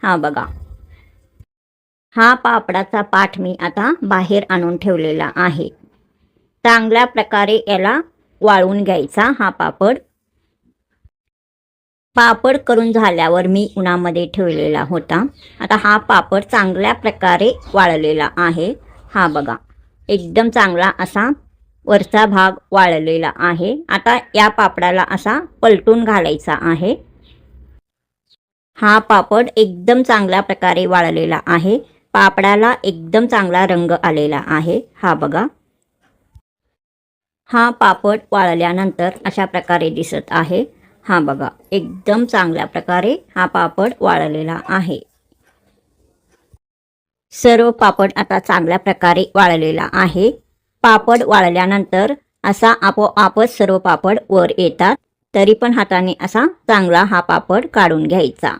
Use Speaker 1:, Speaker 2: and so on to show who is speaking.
Speaker 1: हा बघा, हा पापडाचा पाठ मी आता बाहेर आणून ठेवलेला आहे। चांगल्या प्रकारे याला वाळवून घ्यायचा हा पापड। पापड करून झाल्यावर मी उन्हामध्ये ठेवलेला होता। आता हा पापड चांगल्या प्रकारे वाळलेला आहे। हा बघा, एकदम चांगला असा वरचा भाग वाळलेला आहे। आता या पापडाला असा पलटून घालायचा आहे। हा पापड एकदम चांगल्या प्रकारे वाळलेला आहे। पापडाला एकदम चांगला रंग आलेला आहे। हा बघा, हा पापड वाळल्यानंतर अशा प्रकारे दिसत आहे। हा बघा, एकदम चांगल्या प्रकारे हा पापड वाळलेला आहे। सर्व पापड आता चांगल्या प्रकारे वाळलेला आहे। पापड वाळल्यानंतर असा आपोआपच सर्व पापड वर येतात। तरी पण हाताने असा चांगला हा पापड काढून घ्यायचा।